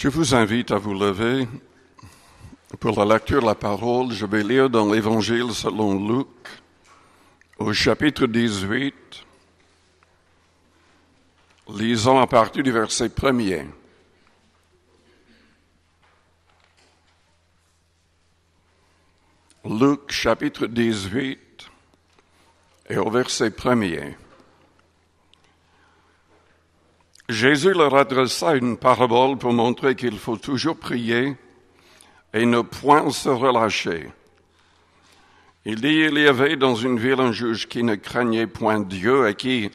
Je vous invite à vous lever. Pour la lecture de la parole, je vais lire dans l'Évangile selon Luc, au chapitre 18, lisons à partir du verset 1er. Luc, chapitre 18, et au verset 1er. Jésus leur adressa une parabole pour montrer qu'il faut toujours prier et ne point se relâcher. Il dit, il y avait dans une ville un juge qui ne craignait point Dieu et qui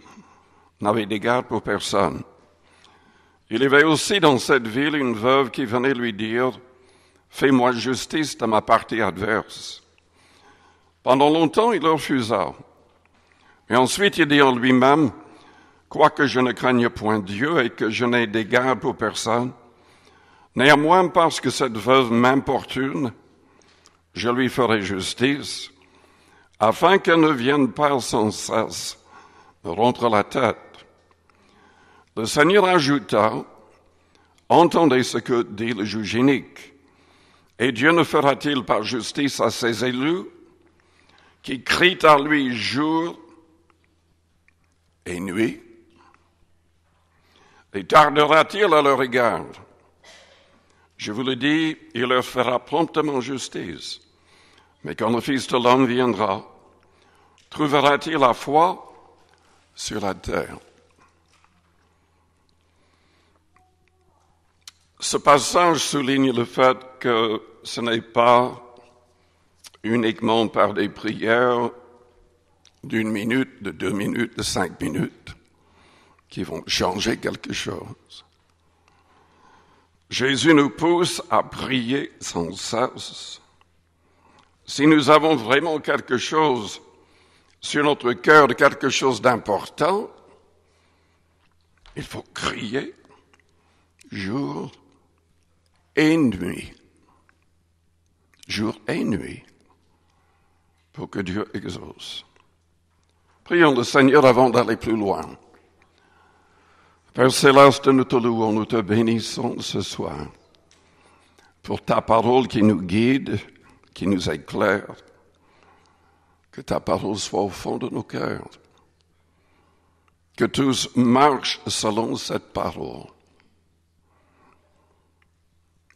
n'avait d'égard pour personne. Il y avait aussi dans cette ville une veuve qui venait lui dire, « Fais-moi justice de ma partie adverse. » Pendant longtemps, il refusa. Et ensuite, il dit en lui-même, « Quoique je ne craigne point Dieu et que je n'ai d'égard pour personne, néanmoins, parce que cette veuve m'importune, je lui ferai justice, afin qu'elle ne vienne pas sans cesse me rompre la tête. » Le Seigneur ajouta, « Entendez ce que dit le juge inique. Et Dieu ne fera-t-il pas justice à ses élus, qui crient à lui jour et nuit? Et tardera-t-il à leur égard? Je vous le dis, il leur fera promptement justice. Mais quand le Fils de l'homme viendra, trouvera-t-il la foi sur la terre? » Ce passage souligne le fait que ce n'est pas uniquement par des prières d'1 minute, de 2 minutes, de 5 minutes qui vont changer quelque chose. Jésus nous pousse à prier sans cesse. Si nous avons vraiment quelque chose sur notre cœur, quelque chose d'important, il faut crier jour et nuit. Jour et nuit, pour que Dieu exauce. Prions le Seigneur avant d'aller plus loin. Père Céleste, nous te louons, nous te bénissons ce soir pour ta parole qui nous guide, qui nous éclaire. Que ta parole soit au fond de nos cœurs. Que tous marchent selon cette parole.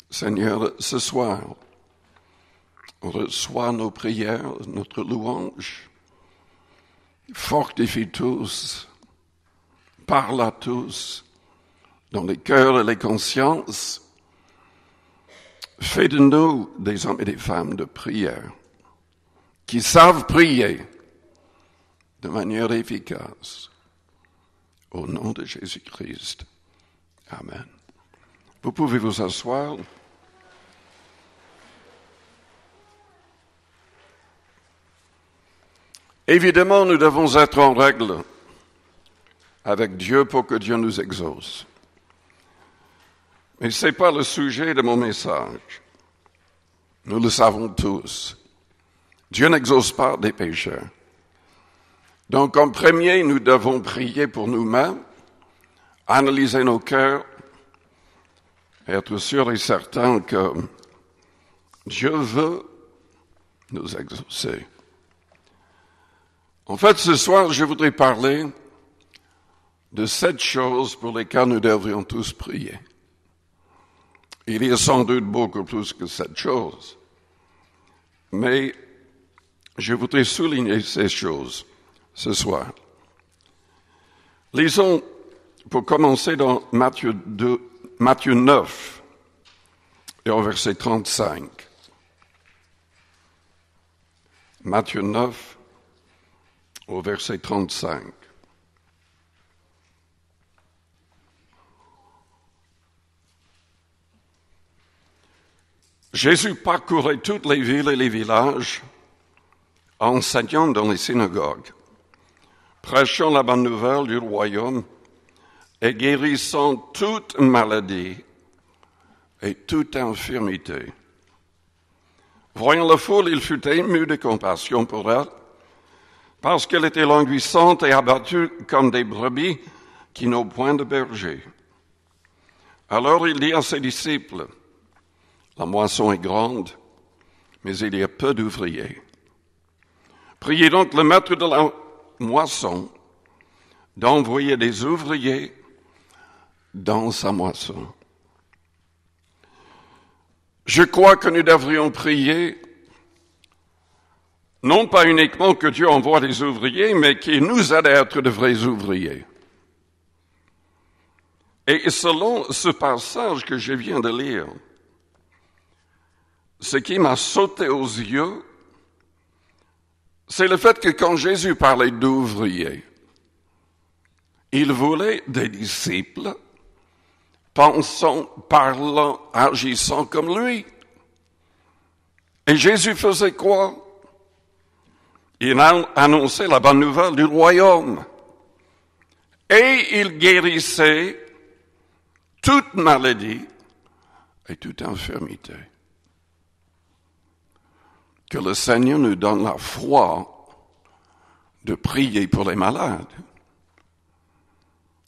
Seigneur, ce soir, on reçoit nos prières, notre louange. Fortifie tous, parle à tous, dans les cœurs et les consciences. Fais de nous des hommes et des femmes de prière, qui savent prier de manière efficace. Au nom de Jésus-Christ. Amen. Vous pouvez vous asseoir. Évidemment, nous devons être en règle avec Dieu pour que Dieu nous exauce. Mais ce n'est pas le sujet de mon message. Nous le savons tous. Dieu n'exauce pas des pécheurs. Donc, en premier, nous devons prier pour nous-mêmes, analyser nos cœurs, et être sûr et certain que Dieu veut nous exaucer. En fait, ce soir, je voudrais parler de 7 choses pour lesquelles nous devrions tous prier. Il y a sans doute beaucoup plus que 7 choses. Mais je voudrais souligner ces choses ce soir. Lisons, pour commencer, dans Matthieu 9, et au verset 35. Matthieu 9, au verset 35. Jésus parcourait toutes les villes et les villages, enseignant dans les synagogues, prêchant la bonne nouvelle du royaume et guérissant toute maladie et toute infirmité. Voyant la foule, il fut ému de compassion pour elle, parce qu'elle était languissante et abattue comme des brebis qui n'ont point de berger. Alors il dit à ses disciples, la moisson est grande, mais il y a peu d'ouvriers. Priez donc le maître de la moisson d'envoyer des ouvriers dans sa moisson. Je crois que nous devrions prier, non pas uniquement que Dieu envoie des ouvriers, mais qu'il nous aide à être de vrais ouvriers. Et selon ce passage que je viens de lire, ce qui m'a sauté aux yeux, c'est le fait que quand Jésus parlait d'ouvriers, il voulait des disciples pensant, parlant, agissant comme lui. Et Jésus faisait quoi? Il a annoncé la bonne nouvelle du royaume. Et il guérissait toute maladie et toute infirmité. Que le Seigneur nous donne la foi de prier pour les malades.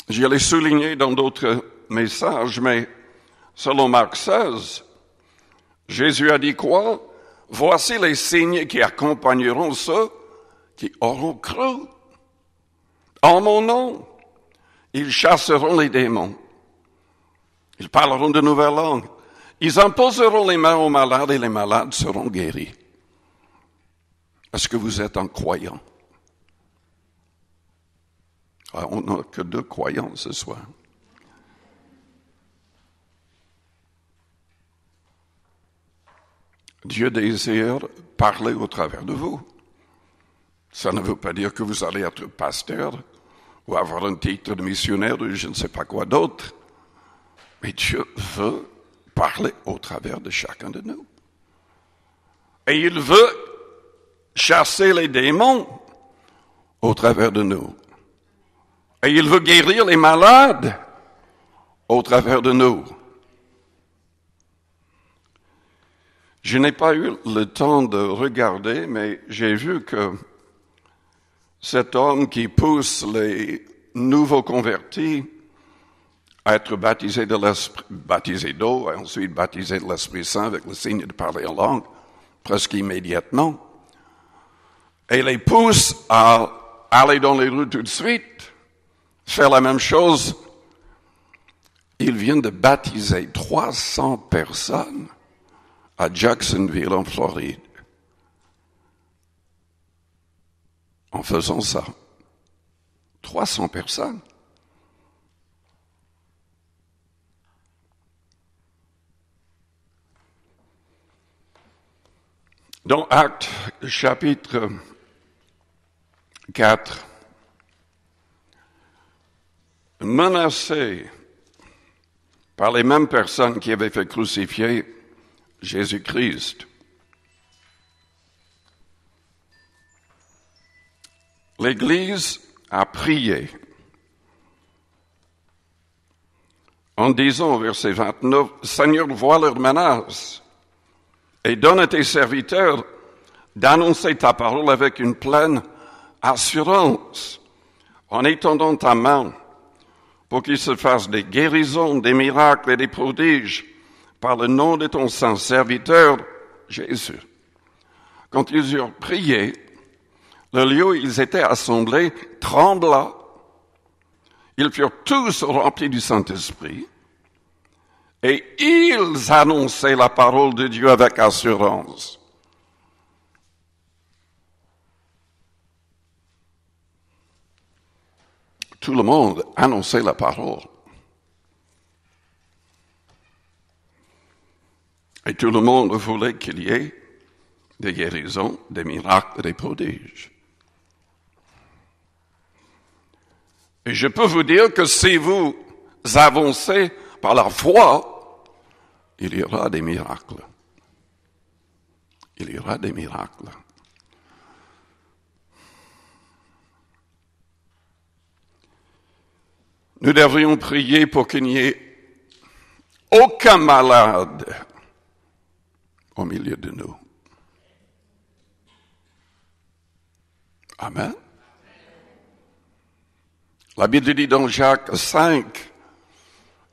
Je l'ai souligné dans d'autres messages, mais selon Marc 16, Jésus a dit quoi? Voici les signes qui accompagneront ceux qui auront cru. En mon nom, ils chasseront les démons. Ils parleront de nouvelles langues. Ils imposeront les mains aux malades et les malades seront guéris. Est-ce que vous êtes un croyant? On n'a que 2 croyants ce soir. Dieu désire parler au travers de vous. Ça ne veut pas dire que vous allez être pasteur ou avoir un titre de missionnaire ou je ne sais pas quoi d'autre. Mais Dieu veut parler au travers de chacun de nous. Et il veut chasser les démons au travers de nous. Et il veut guérir les malades au travers de nous. Je n'ai pas eu le temps de regarder, mais j'ai vu que cet homme qui pousse les nouveaux convertis à être baptisés d'eau, et ensuite baptisés de l'Esprit Saint avec le signe de parler en langue, presque immédiatement, et les pousse à aller dans les rues tout de suite, faire la même chose. Il vient de baptiser 300 personnes à Jacksonville, en Floride. En faisant ça, 300 personnes. Dans Actes, chapitre 4, menacé par les mêmes personnes qui avaient fait crucifier Jésus-Christ, l'Église a prié en disant au verset 29, « Seigneur, vois leur menace et donne à tes serviteurs d'annoncer ta parole avec une pleine assurance, en étendant ta main pour qu'il se fasse des guérisons, des miracles et des prodiges par le nom de ton saint serviteur Jésus. » Quand ils eurent prié, le lieu où ils étaient assemblés trembla. Ils furent tous remplis du Saint-Esprit et ils annonçaient la parole de Dieu avec assurance. Tout le monde annonçait la parole. Et tout le monde voulait qu'il y ait des guérisons, des miracles, des prodiges. Et je peux vous dire que si vous avancez par la foi, il y aura des miracles. Il y aura des miracles. Nous devrions prier pour qu'il n'y ait aucun malade au milieu de nous. Amen. La Bible dit dans Jacques 5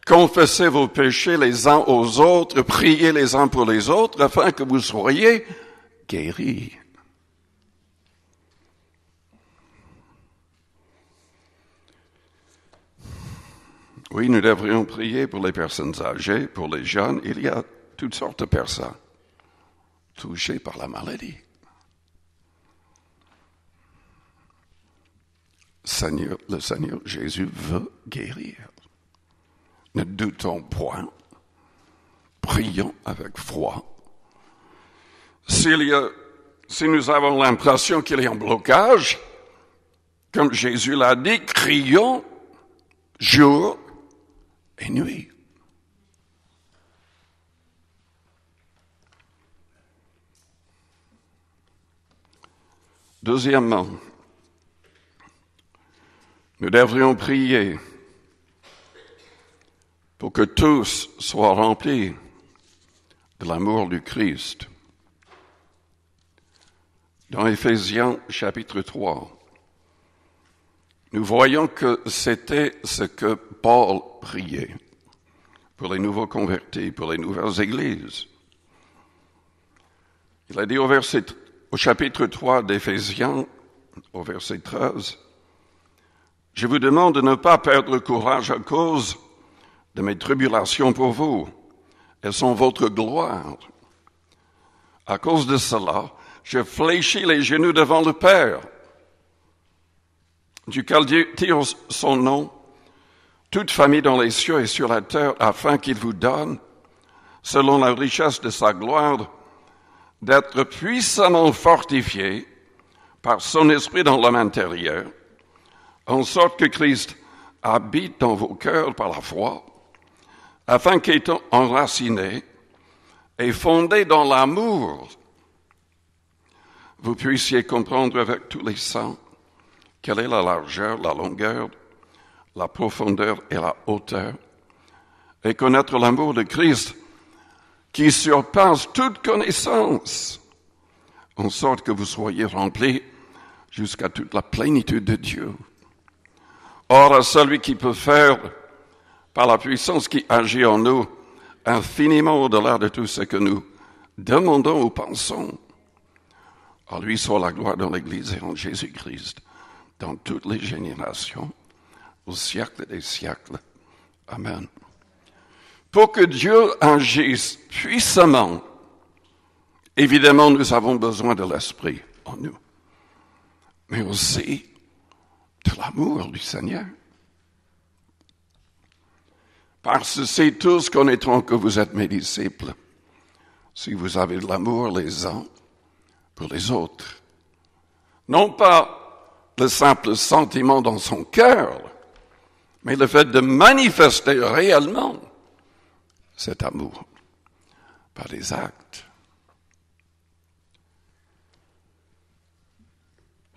confessez vos péchés les uns aux autres, priez les uns pour les autres, afin que vous soyez guéris. Oui, nous devrions prier pour les personnes âgées, pour les jeunes. Il y a toutes sortes de personnes touchées par la maladie. Le Seigneur Jésus veut guérir. Ne doutons point. Prions avec foi. Si nous avons l'impression qu'il y a un blocage, comme Jésus l'a dit, crions jour et nuit. Deuxièmement, nous devrions prier pour que tous soient remplis de l'amour du Christ. Dans Éphésiens chapitre 3, nous voyons que c'était ce que Paul priait pour les nouveaux convertis, pour les nouvelles églises. Il a dit au chapitre 3 d'Éphésiens, au verset 13, « Je vous demande de ne pas perdre courage à cause de mes tribulations pour vous. Elles sont votre gloire. À cause de cela, je fléchis les genoux devant le Père, duquel tire son nom, toute famille dans les cieux et sur la terre, afin qu'il vous donne, selon la richesse de sa gloire, d'être puissamment fortifié par son esprit dans l'homme intérieur, en sorte que Christ habite dans vos cœurs par la foi, afin qu'étant enraciné et fondé dans l'amour, vous puissiez comprendre avec tous les saints quelle est la largeur, la longueur, la profondeur et la hauteur, et connaître l'amour de Christ qui surpasse toute connaissance, en sorte que vous soyez remplis jusqu'à toute la plénitude de Dieu. Or, à celui qui peut faire, par la puissance qui agit en nous, infiniment au-delà de tout ce que nous demandons ou pensons, à lui soit la gloire dans l'Église et en Jésus-Christ, dans toutes les générations, au siècle des siècles. Amen. Pour que Dieu agisse puissamment, évidemment, nous avons besoin de l'Esprit en nous, mais aussi de l'amour du Seigneur. Parce que c'est tous connaîtront que vous êtes mes disciples, si vous avez de l'amour les uns pour les autres. Non pas le simple sentiment dans son cœur, mais le fait de manifester réellement cet amour par des actes.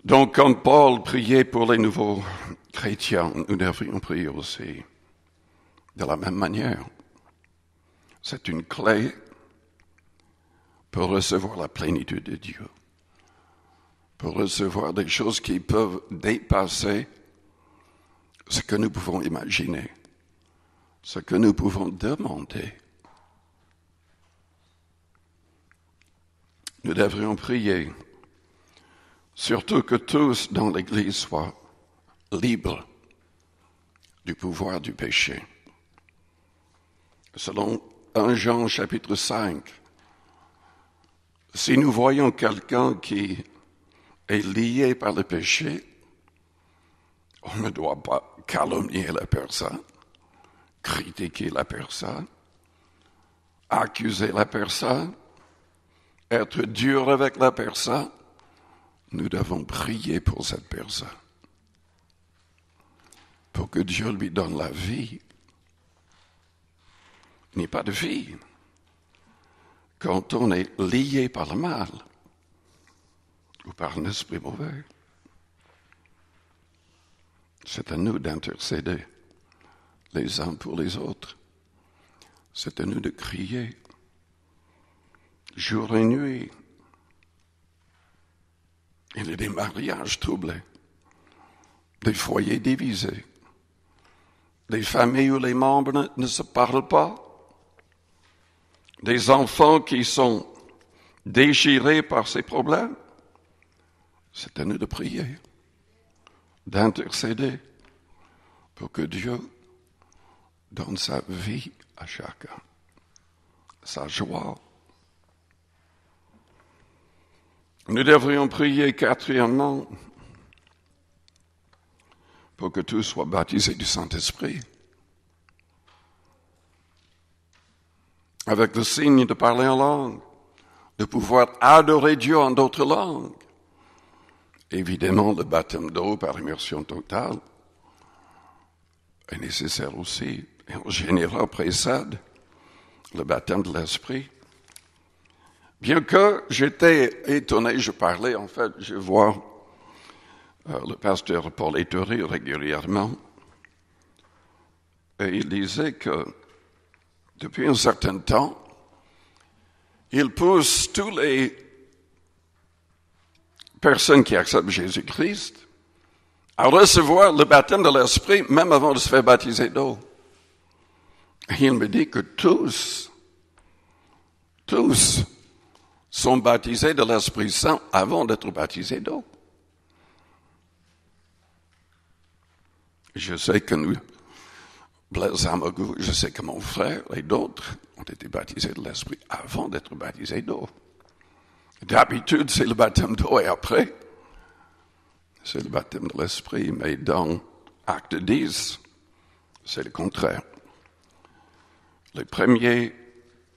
Donc, comme Paul priait pour les nouveaux chrétiens, nous devrions prier aussi de la même manière. C'est une clé pour recevoir la plénitude de Dieu, pour recevoir des choses qui peuvent dépasser ce que nous pouvons imaginer, ce que nous pouvons demander. Nous devrions prier, surtout que tous dans l'Église soient libres du pouvoir du péché. Selon 1 Jean chapitre 5, si nous voyons quelqu'un qui est lié par le péché, on ne doit pas calomnier la personne, critiquer la personne, accuser la personne, être dur avec la personne. Nous devons prier pour cette personne, pour que Dieu lui donne la vie. Il n'y a pas de vie quand on est lié par le mal ou par un esprit mauvais. C'est à nous d'intercéder les uns pour les autres. C'est à nous de crier jour et nuit. Il y a des mariages troublés, des foyers divisés, des familles où les membres ne se parlent pas, des enfants qui sont déchirés par ces problèmes. C'est à nous de prier, d'intercéder pour que Dieu donne sa vie à chacun, sa joie. Nous devrions prier quatrièmement pour que tous soient baptisés du Saint-Esprit, avec le signe de parler en langue, de pouvoir adorer Dieu en d'autres langues. Évidemment, le baptême d'eau par immersion totale est nécessaire aussi, et en général précède le baptême de l'Esprit. Bien que j'étais étonné, je vois le pasteur Paul Ettori régulièrement, et il disait que depuis un certain temps, il pousse tous les personnes qui acceptent Jésus-Christ à recevoir le baptême de l'Esprit même avant de se faire baptiser d'eau. Et il me dit que tous sont baptisés de l'Esprit Saint avant d'être baptisés d'eau. Je sais que nous, Blaise Amagou, je sais que mon frère et d'autres ont été baptisés de l'Esprit avant d'être baptisés d'eau. D'habitude, c'est le baptême d'eau et après, c'est le baptême de l'Esprit. Mais dans Acte 10, c'est le contraire. Les premiers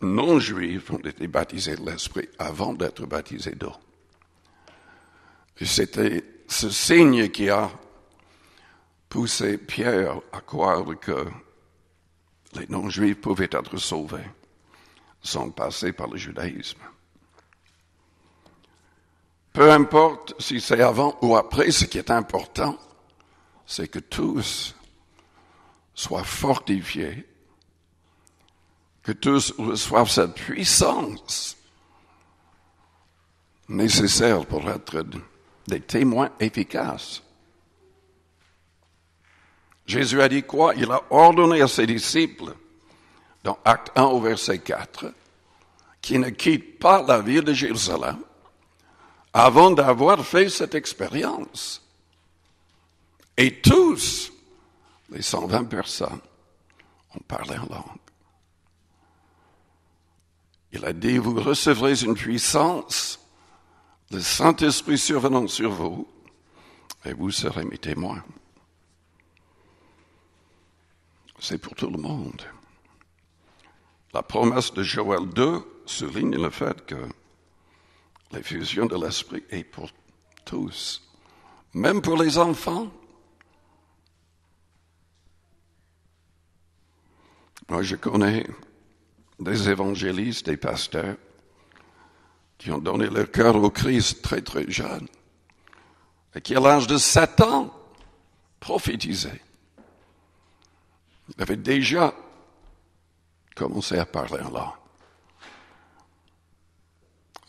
non-juifs ont été baptisés de l'Esprit avant d'être baptisés d'eau. Et c'était ce signe qui a poussé Pierre à croire que les non-juifs pouvaient être sauvés sans passer par le judaïsme. Peu importe si c'est avant ou après, ce qui est important, c'est que tous soient fortifiés, que tous reçoivent cette puissance nécessaire pour être des témoins efficaces. Jésus a dit quoi? Il a ordonné à ses disciples, dans Acte 1 au verset 4, qu'ils ne quittent pas la ville de Jérusalem avant d'avoir fait cette expérience. Et tous, les 120 personnes, ont parlé en langue. Il a dit, vous recevrez une puissance, le Saint-Esprit survenant sur vous, et vous serez mes témoins. C'est pour tout le monde. La promesse de Joël 2 souligne le fait que l'effusion de l'Esprit est pour tous, même pour les enfants. Moi, je connais des évangélistes, des pasteurs qui ont donné leur cœur au Christ très très jeunes et qui, à l'âge de 7 ans, prophétisaient. Il avait déjà commencé à parler en langue.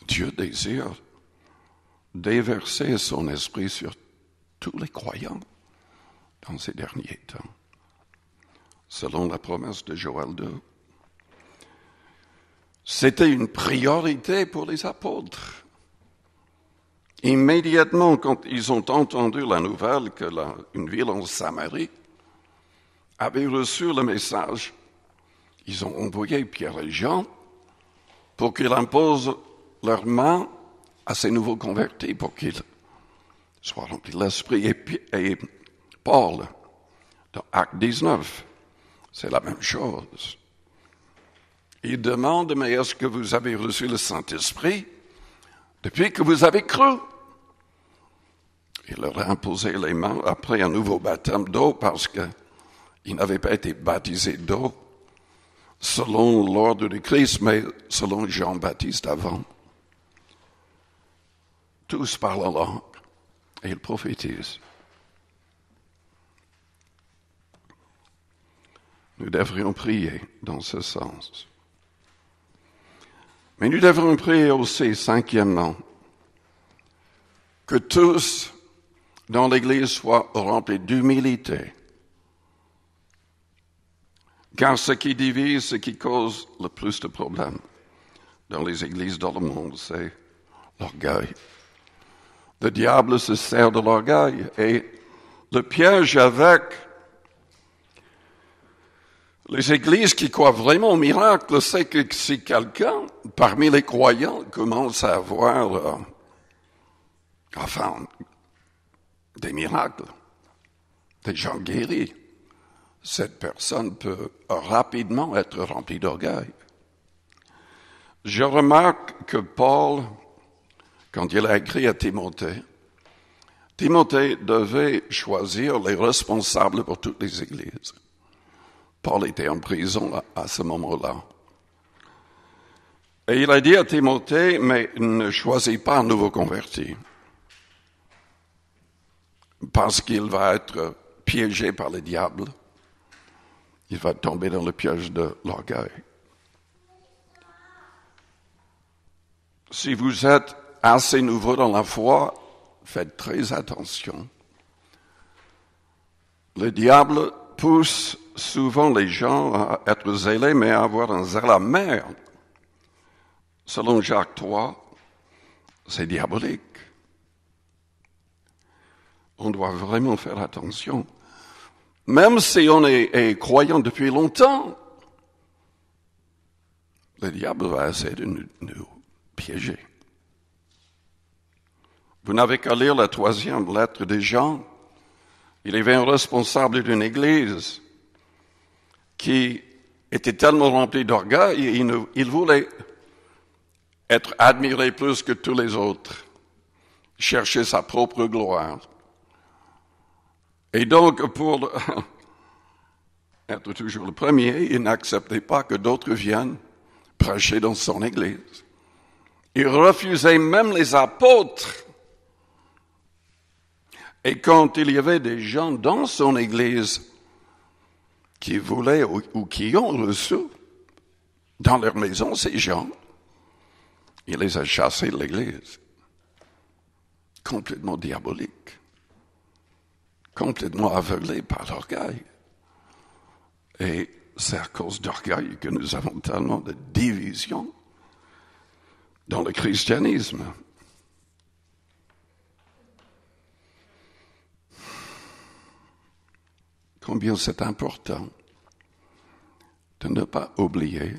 Dieu désire déverser son esprit sur tous les croyants dans ces derniers temps, selon la promesse de Joël 2. C'était une priorité pour les apôtres. Immédiatement, quand ils ont entendu la nouvelle que une ville en Samarie avaient reçu le message, ils ont envoyé Pierre et Jean pour qu'ils imposent leurs mains à ces nouveaux convertis, pour qu'ils soient remplis de l'Esprit. Et Paul, dans Acte 19, c'est la même chose. Il demande, mais est-ce que vous avez reçu le Saint-Esprit depuis que vous avez cru? Il leur a imposé les mains après un nouveau baptême d'eau parce que ils n'avaient pas été baptisés d'eau selon l'ordre du Christ, mais selon Jean-Baptiste avant. Tous parlent en langue et ils prophétisent. Nous devrions prier dans ce sens. Mais nous devrions prier aussi, cinquièmement, que tous dans l'Église soient remplis d'humilité Car ce qui divise, ce qui cause le plus de problèmes dans les églises dans le monde, c'est l'orgueil. Le diable se sert de l'orgueil. Et le piège avec les églises qui croient vraiment au miracle, c'est que si quelqu'un, parmi les croyants, commence à avoir, des miracles, des gens guéris, cette personne peut rapidement être remplie d'orgueil. Je remarque que Paul, quand il a écrit à Timothée, Timothée devait choisir les responsables pour toutes les églises. Paul était en prison à ce moment-là. Et il a dit à Timothée, mais ne choisis pas un nouveau converti, parce qu'il va être piégé par le diable. Il va tomber dans le piège de l'orgueil. Si vous êtes assez nouveau dans la foi, faites très attention. Le diable pousse souvent les gens à être zélés, mais à avoir un zèle amer. Selon Jacques 3, c'est diabolique. On doit vraiment faire attention. Même si on est croyant depuis longtemps, le diable va essayer de nous piéger. Vous n'avez qu'à lire la 3e lettre de Jean. Il y avait un responsable d'une église qui était tellement rempli d'orgueil, il voulait être admiré plus que tous les autres, chercher sa propre gloire. Et donc, pour être toujours le premier, il n'acceptait pas que d'autres viennent prêcher dans son église. Il refusait même les apôtres. Et quand il y avait des gens dans son église qui voulaient ou qui ont reçu dans leur maison ces gens, il les a chassés de l'église. Complètement diabolique. Complètement aveuglés par l'orgueil. Et c'est à cause d'orgueil que nous avons tellement de divisions dans le christianisme. Combien c'est important de ne pas oublier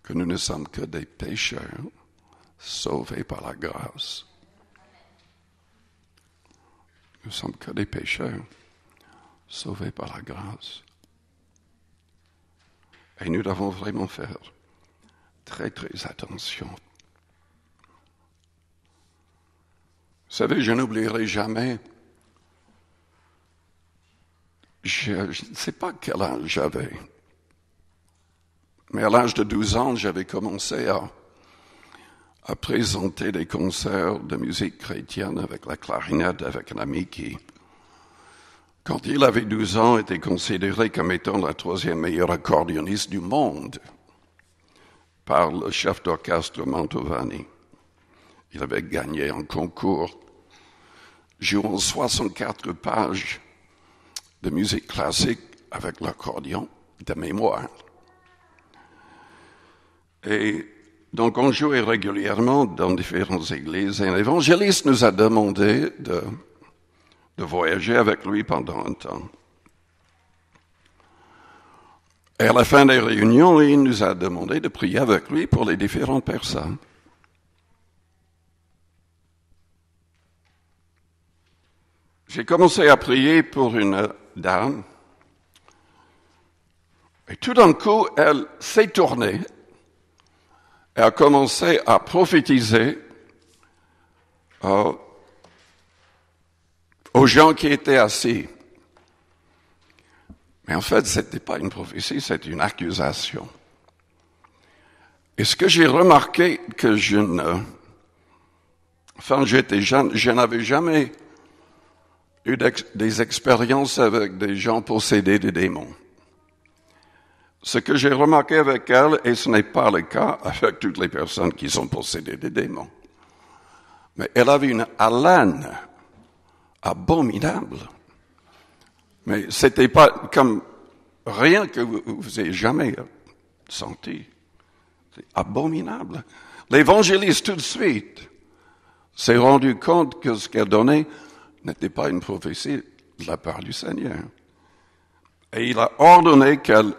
que nous ne sommes que des pécheurs sauvés par la grâce. Nous ne sommes que des pécheurs sauvés par la grâce. Et nous devons vraiment faire très, très attention. Vous savez, je n'oublierai jamais, je ne sais pas quel âge j'avais, mais à l'âge de 12 ans, j'avais commencé à présenter des concerts de musique chrétienne avec la clarinette, avec un ami qui, quand il avait 12 ans, était considéré comme étant la 3e meilleure accordéoniste du monde par le chef d'orchestre Mantovani. Il avait gagné un concours jouant 64 pages de musique classique avec l'accordéon de mémoire. Et donc on jouait régulièrement dans différentes églises et un évangéliste nous a demandé de voyager avec lui pendant un temps. Et à la fin des réunions, il nous a demandé de prier avec lui pour les différentes personnes. J'ai commencé à prier pour une dame, et tout d'un coup, elle s'est tournée, et a commencé à prophétiser aux gens qui étaient assis. Mais en fait, ce n'était pas une prophétie, c'était une accusation. Et ce que j'ai remarqué, que j'étais jeune, je n'avais jamais eu des expériences avec des gens possédés de démons. Ce que j'ai remarqué avec elle, et ce n'est pas le cas avec toutes les personnes qui sont possédées de démons, mais elle avait une haleine abominable. Mais c'était pas comme rien que vous n'ayez jamais senti. C'est abominable. L'évangéliste, tout de suite, s'est rendu compte que ce qu'elle donnait n'était pas une prophétie de la part du Seigneur. Et il a ordonné qu'elle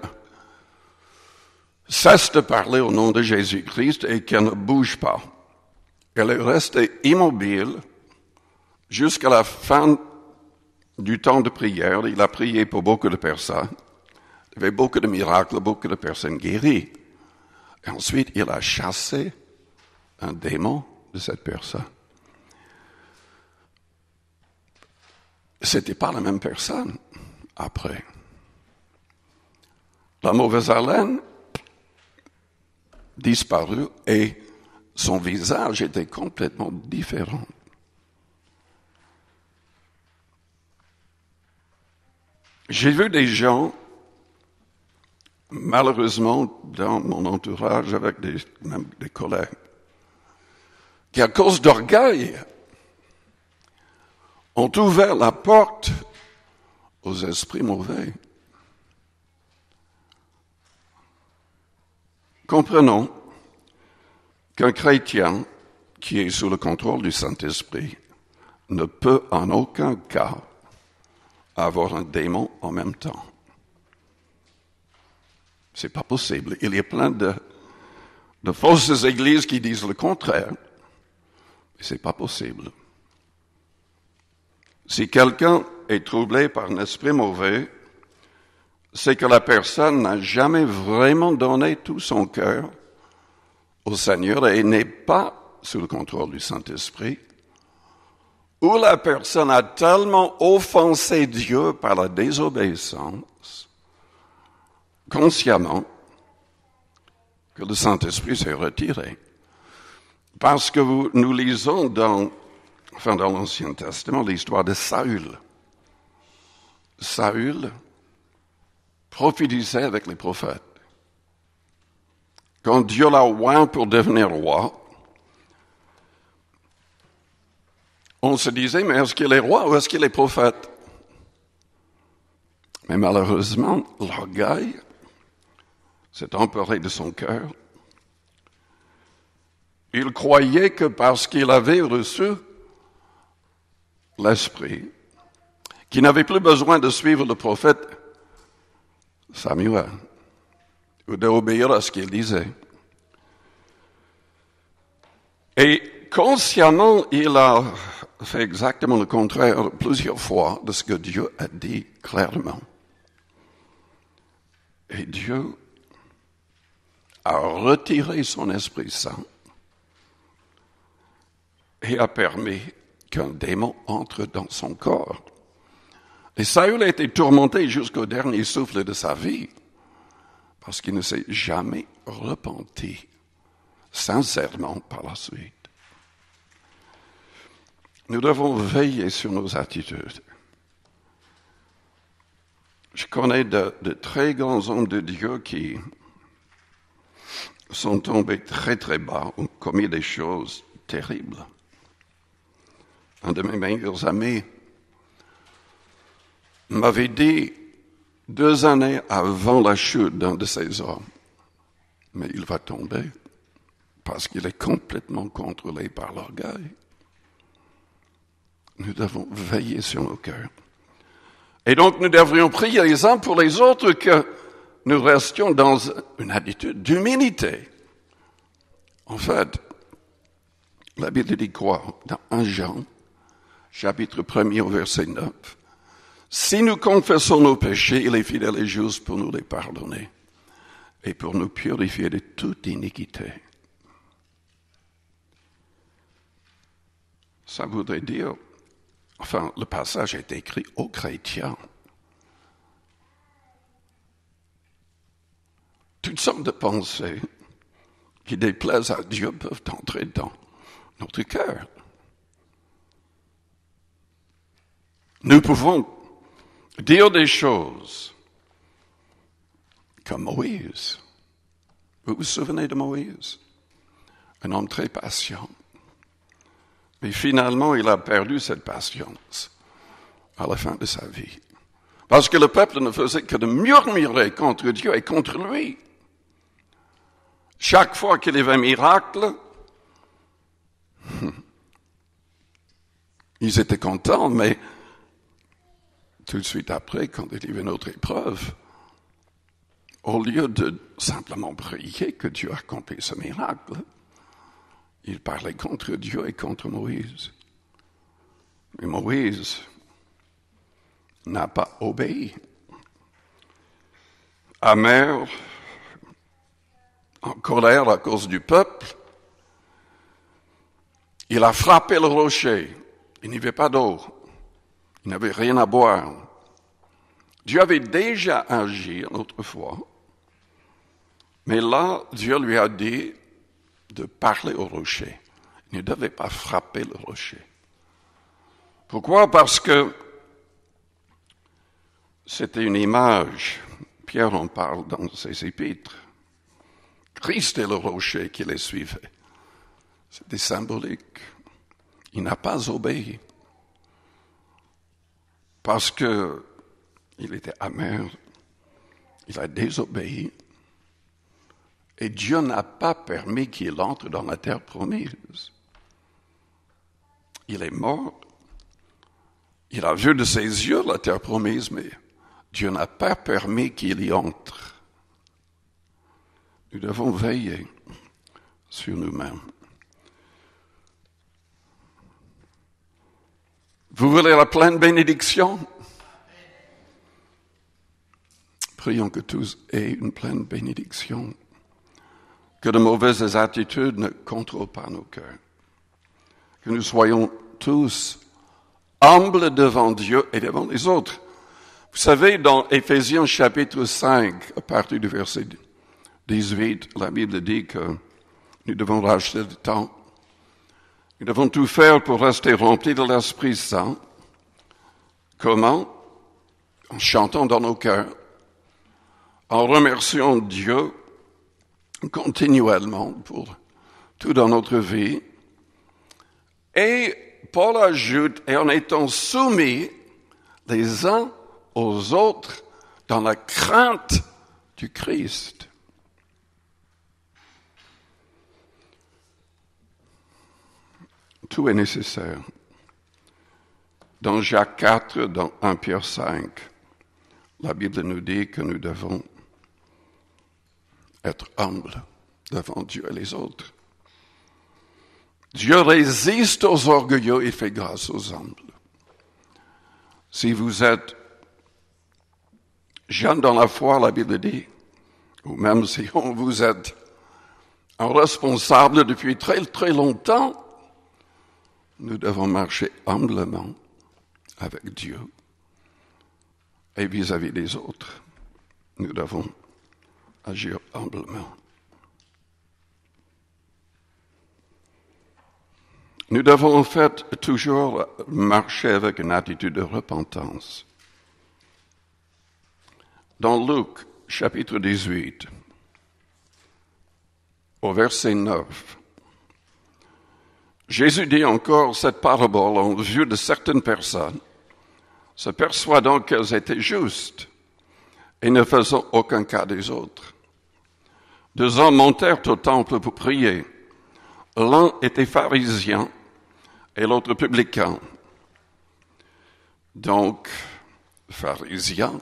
cesse de parler au nom de Jésus-Christ et qu'elle ne bouge pas. Elle est restée immobile jusqu'à la fin du temps de prière. Il a prié pour beaucoup de personnes. Il y avait beaucoup de miracles, beaucoup de personnes guéries. Et ensuite, il a chassé un démon de cette personne. C'était pas la même personne après. La mauvaise haleine disparut et son visage était complètement différent. J'ai vu des gens, malheureusement, dans mon entourage, avec même des collègues, qui, à cause d'orgueil, ont ouvert la porte aux esprits mauvais. Comprenons qu'un chrétien qui est sous le contrôle du Saint-Esprit ne peut en aucun cas avoir un démon en même temps. C'est pas possible. Il y a plein de fausses églises qui disent le contraire. Mais c'est pas possible. Si quelqu'un est troublé par un esprit mauvais, c'est que la personne n'a jamais vraiment donné tout son cœur au Seigneur et n'est pas sous le contrôle du Saint-Esprit, ou la personne a tellement offensé Dieu par la désobéissance, consciemment, que le Saint-Esprit s'est retiré. Parce que nous lisons dans l'Ancien Testament l'histoire de Saül. Saül prophétisait avec les prophètes. Quand Dieu l'a oint pour devenir roi, on se disait, mais est-ce qu'il est roi ou est-ce qu'il est prophète? Mais malheureusement, l'orgueil s'est emparé de son cœur. Il croyait que parce qu'il avait reçu l'Esprit, qu'il n'avait plus besoin de suivre le prophète Samuel, ou d'obéir à ce qu'il disait. Et consciemment, il a fait exactement le contraire plusieurs fois de ce que Dieu a dit clairement. Et Dieu a retiré son Esprit Saint et a permis qu'un démon entre dans son corps. Et Saül a été tourmenté jusqu'au dernier souffle de sa vie parce qu'il ne s'est jamais repenti sincèrement par la suite. Nous devons veiller sur nos attitudes. Je connais de très grands hommes de Dieu qui sont tombés très très bas, ont commis des choses terribles. Un de mes meilleurs amis m'avait dit 2 années avant la chute d'un de ces hommes, mais il va tomber parce qu'il est complètement contrôlé par l'orgueil. Nous devons veiller sur nos cœurs. Et donc nous devrions prier les uns pour les autres que nous restions dans une attitude d'humilité. En fait, la Bible dit quoi? Dans 1 Jean, chapitre 1er au verset 9. Si nous confessons nos péchés, il est fidèle et juste pour nous les pardonner et pour nous purifier de toute iniquité. Ça voudrait dire, le passage est écrit aux chrétiens. Toutes sortes de pensées qui déplaisent à Dieu peuvent entrer dans notre cœur. Nous pouvons dire des choses comme Moïse. Vous vous souvenez de Moïse? Un homme très patient. Mais finalement, il a perdu cette patience à la fin de sa vie. Parce que le peuple ne faisait que de murmurer contre Dieu et contre lui. Chaque fois qu'il y avait un miracle, ils étaient contents, mais tout de suite après, quand il y avait une autre épreuve, au lieu de simplement prier que Dieu accomplisse ce miracle, ils parlaient contre Dieu et contre Moïse. Mais Moïse n'a pas obéi. Amer, en colère à cause du peuple, il a frappé le rocher. Il n'y avait pas d'eau. Il n'avait rien à boire. Dieu avait déjà agi une autre fois, mais là, Dieu lui a dit de parler au rocher. Il ne devait pas frapper le rocher. Pourquoi? Parce que c'était une image. Pierre en parle dans ses épîtres. Christ est le rocher qui les suivait. C'était symbolique. Il n'a pas obéi. Parce que il était amer. Il a désobéi. Et Dieu n'a pas permis qu'il entre dans la terre promise. Il est mort. Il a vu de ses yeux la terre promise, mais Dieu n'a pas permis qu'il y entre. Nous devons veiller sur nous-mêmes. Vous voulez la pleine bénédiction? Prions que tous aient une pleine bénédiction. Que de mauvaises attitudes ne contrôlent pas nos cœurs. Que nous soyons tous humbles devant Dieu et devant les autres. Vous savez, dans Éphésiens chapitre 5, à partir du verset 18, la Bible dit que nous devons racheter du temps. Nous devons tout faire pour rester remplis de l'Esprit Saint. Comment? En chantant dans nos cœurs, en remerciant Dieu continuellement pour tout dans notre vie. Et Paul ajoute, et en étant soumis les uns aux autres dans la crainte du Christ. Tout est nécessaire. Dans Jacques 4, dans 1 Pierre 5, la Bible nous dit que nous devons être humbles devant Dieu et les autres. Dieu résiste aux orgueilleux et fait grâce aux humbles. Si vous êtes jeune dans la foi, la Bible dit, ou même si vous êtes un responsable depuis très très longtemps, nous devons marcher humblement avec Dieu et vis-à-vis des autres. Nous devons agir humblement. Nous devons en fait toujours marcher avec une attitude de repentance. Dans Luc, chapitre 18, au verset 9, Jésus dit encore cette parabole en vue de certaines personnes, se persuadant qu'elles étaient justes et ne faisant aucun cas des autres. 2 hommes montèrent au temple pour prier. L'un était pharisien et l'autre publicain. Donc, pharisien,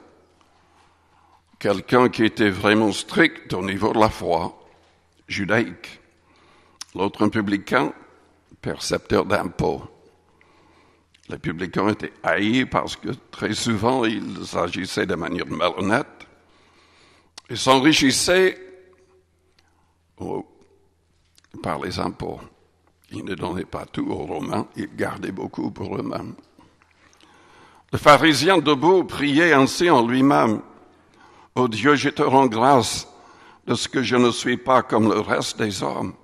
quelqu'un qui était vraiment strict au niveau de la foi judaïque. L'autre un publicain, percepteur d'impôts. Les publicains étaient haïs parce que très souvent ils agissaient de manière malhonnête et s'enrichissaient par les impôts. Ils ne donnaient pas tout aux Romains, ils gardaient beaucoup pour eux-mêmes. Le pharisien debout priait ainsi en lui-même. « Ô Dieu, je te rends grâce de ce que je ne suis pas comme le reste des hommes,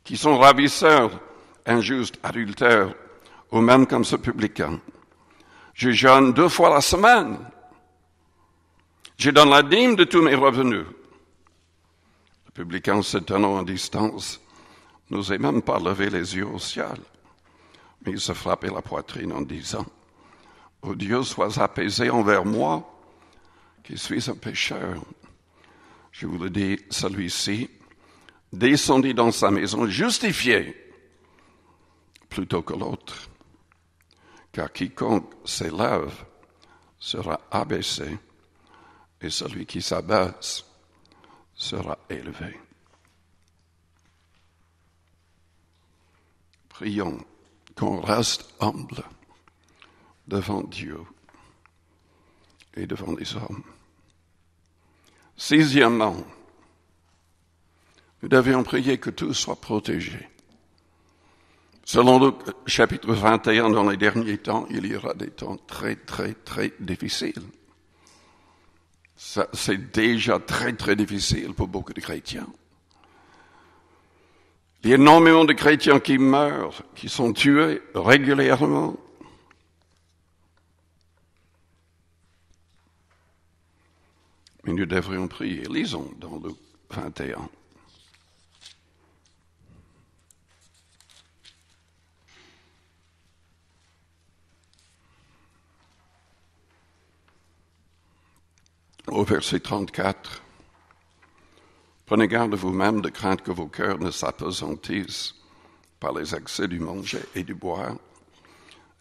qui sont ravisseurs, injustes, adultères, ou même comme ce publicain. Je jeûne 2 fois la semaine. Je donne la dîme de tous mes revenus. » Le publicain, se tenant en distance, n'osait même pas lever les yeux au ciel, mais il se frappait la poitrine en disant, « Ô Dieu, sois apaisé envers moi, qui suis un pécheur. Je vous le dis, celui-ci descendit dans sa maison justifié plutôt que l'autre. Car quiconque s'élève sera abaissé, et celui qui s'abaisse sera élevé. Prions qu'on reste humble devant Dieu et devant les hommes. Sixièmement, nous devions prier que tout soit protégé. Selon Luc chapitre 21, dans les derniers temps, il y aura des temps très, très, très difficiles. Ça, c'est déjà très, très difficile pour beaucoup de chrétiens. Il y a énormément de chrétiens qui meurent, qui sont tués régulièrement. Mais nous devrions prier. Lisons dans Luc 21. Au verset 34, « Prenez garde de vous-même de crainte que vos cœurs ne s'appesantissent par les excès du manger et du boire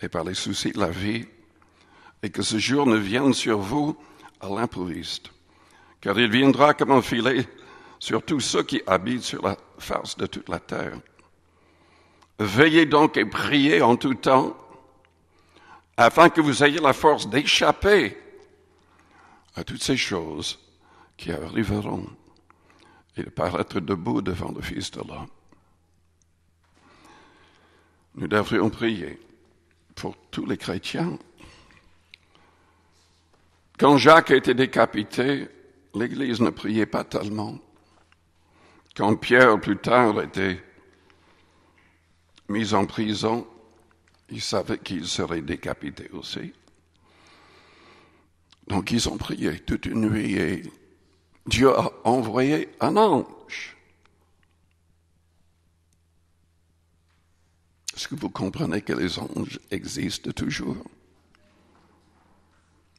et par les soucis de la vie, et que ce jour ne vienne sur vous à l'improviste, car il viendra comme un filet sur tous ceux qui habitent sur la face de toute la terre. Veillez donc et priez en tout temps, afin que vous ayez la force d'échapper à toutes ces choses qui arriveront et de paraître debout devant le Fils de l'homme. » Nous devrions prier pour tous les chrétiens. Quand Jacques a été décapité, l'Église ne priait pas tellement. Quand Pierre, plus tard, a été mis en prison, il savait qu'il serait décapité aussi. Donc ils ont prié toute une nuit et Dieu a envoyé un ange. Est-ce que vous comprenez que les anges existent toujours?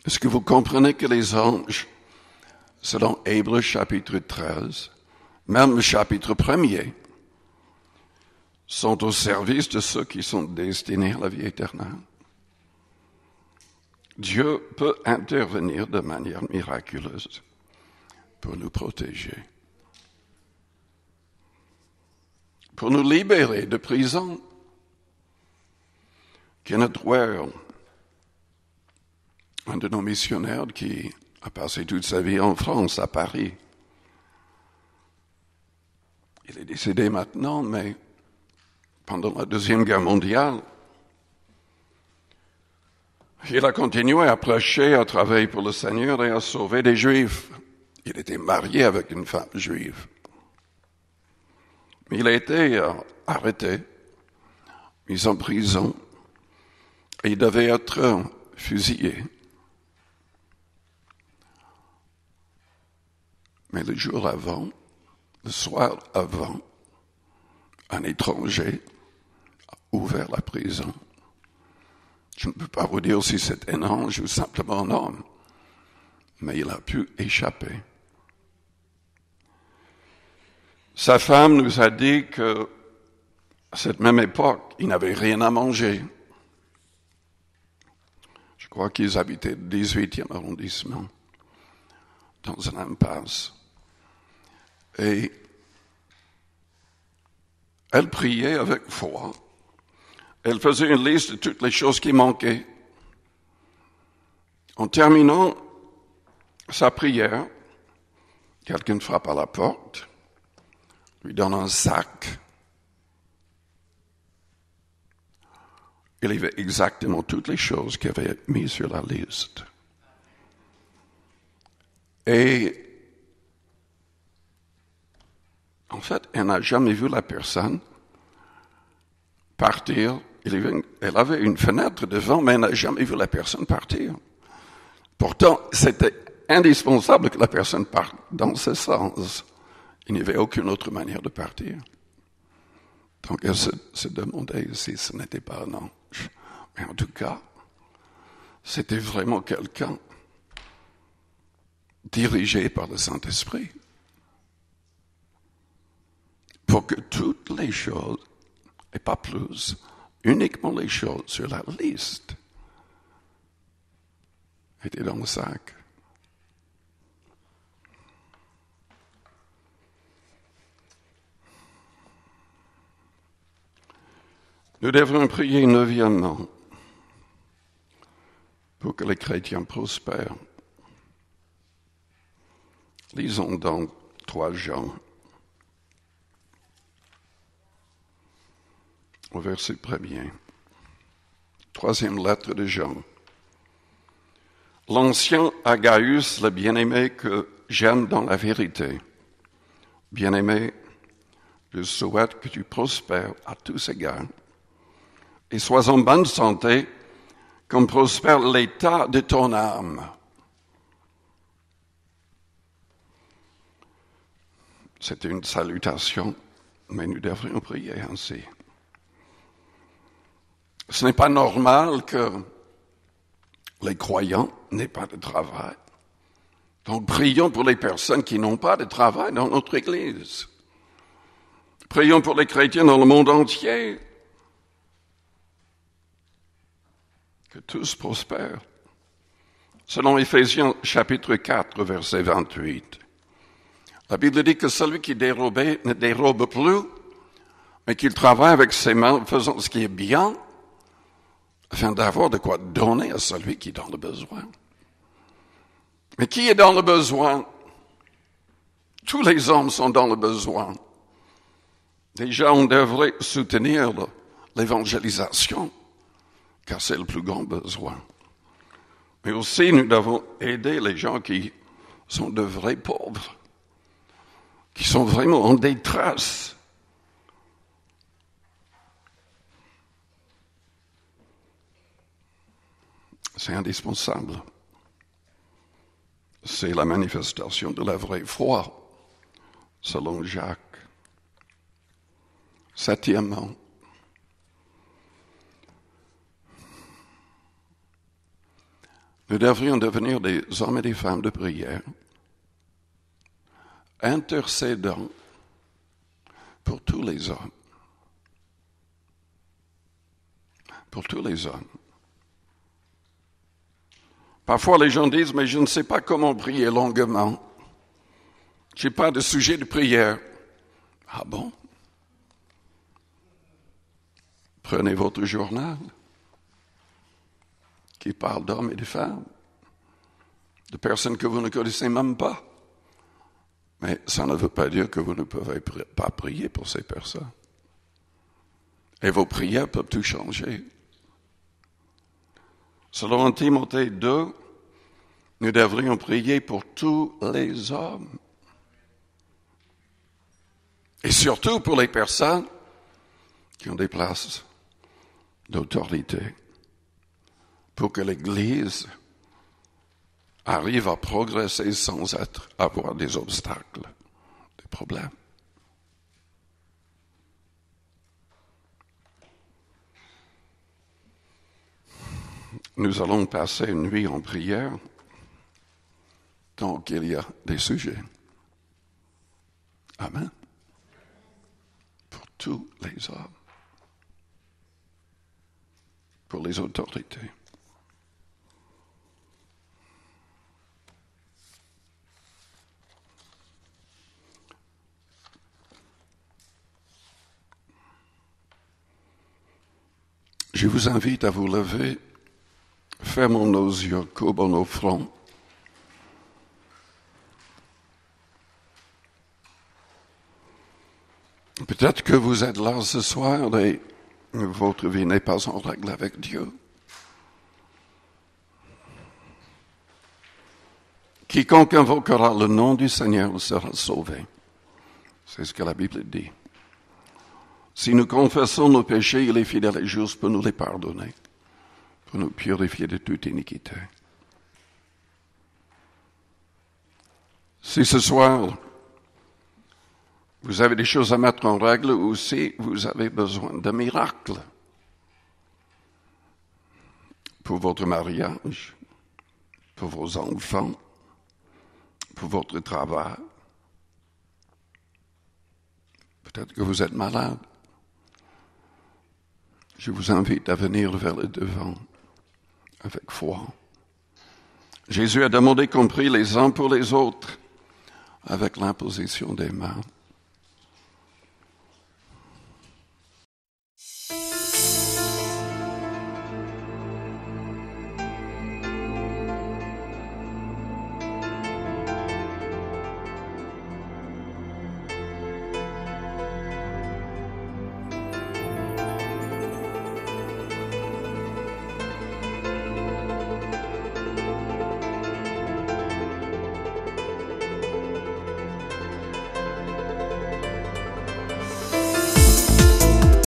Est-ce que vous comprenez que les anges, selon Hébreux chapitre 13, même le chapitre 1er, sont au service de ceux qui sont destinés à la vie éternelle? Dieu peut intervenir de manière miraculeuse pour nous protéger, pour nous libérer de prison. Kenneth Ware, un de nos missionnaires qui a passé toute sa vie en France, à Paris. Il est décédé maintenant, mais pendant la Deuxième Guerre mondiale, il a continué à prêcher, à travailler pour le Seigneur et à sauver des Juifs. Il était marié avec une femme juive. Il a été arrêté, mis en prison, et il devait être fusillé. Mais le jour avant, le soir avant, un étranger a ouvert la prison. Je ne peux pas vous dire si c'est un ange ou simplement un homme, mais il a pu échapper. Sa femme nous a dit que, à cette même époque, il n'avait rien à manger. Je crois qu'ils habitaient le 18e arrondissement, dans une impasse. Et elle priait avec foi. Elle faisait une liste de toutes les choses qui manquaient. En terminant sa prière, quelqu'un frappe à la porte, lui donne un sac. Il y avait exactement toutes les choses qu'il avait mises sur la liste. Et en fait, elle n'a jamais vu la personne partir. Elle avait une fenêtre devant, mais elle n'a jamais vu la personne partir. Pourtant, c'était indispensable que la personne parte dans ce sens. Il n'y avait aucune autre manière de partir. Donc elle se demandait si ce n'était pas un ange. Mais en tout cas, c'était vraiment quelqu'un dirigé par le Saint-Esprit pour que toutes les choses, et pas plus, uniquement les choses sur la liste, étaient dans le sac. Nous devons prier neuvièmement pour que les chrétiens prospèrent. Lisons dans 3 Jean, au verset 1er. 3e lettre de Jean. L'ancien Agaius, le bien-aimé que j'aime dans la vérité. Bien-aimé, je souhaite que tu prospères à tous égards et sois en bonne santé comme prospère l'état de ton âme. C'est une salutation, mais nous devrions prier ainsi. Ce n'est pas normal que les croyants n'aient pas de travail. Donc prions pour les personnes qui n'ont pas de travail dans notre Église. Prions pour les chrétiens dans le monde entier. Que tous prospèrent. Selon Éphésiens chapitre 4, verset 28. La Bible dit que celui qui dérobait ne dérobe plus, mais qu'il travaille avec ses mains, faisant ce qui est bien, afin d'avoir de quoi donner à celui qui est dans le besoin. Mais qui est dans le besoin? Tous les hommes sont dans le besoin. Déjà, on devrait soutenir l'évangélisation, car c'est le plus grand besoin. Mais aussi, nous devons aider les gens qui sont de vrais pauvres, qui sont vraiment en détresse. C'est indispensable. C'est la manifestation de la vraie foi, selon Jacques. 7e, nous devrions devenir des hommes et des femmes de prière, intercédant pour tous les hommes. Pour tous les hommes. Parfois, les gens disent, mais je ne sais pas comment prier longuement. Je n'ai pas de sujet de prière. Ah bon? Prenez votre journal qui parle d'hommes et de femmes, de personnes que vous ne connaissez même pas. Mais ça ne veut pas dire que vous ne pouvez pas prier pour ces personnes. Et vos prières peuvent tout changer. Selon Timothée 2, nous devrions prier pour tous les hommes. Et surtout pour les personnes qui ont des places d'autorité. Pour que l'Église arrive à progresser sans avoir des obstacles, des problèmes. Nous allons passer une nuit en prière tant qu'il y a des sujets. Amen. Pour tous les hommes. Pour les autorités. Je vous invite à vous lever, fermons nos yeux, courbons nos fronts. Peut-être que vous êtes là ce soir et votre vie n'est pas en règle avec Dieu. Quiconque invoquera le nom du Seigneur sera sauvé. C'est ce que la Bible dit. Si nous confessons nos péchés, il est fidèle et juste pour nous les pardonner, pour nous purifier de toute iniquité. Si ce soir, vous avez des choses à mettre en règle ou si vous avez besoin de miracles, pour votre mariage, pour vos enfants, pour votre travail. Peut-être que vous êtes malade. Je vous invite à venir vers le devant avec foi. Jésus a demandé qu'on prie les uns pour les autres avec l'imposition des mains.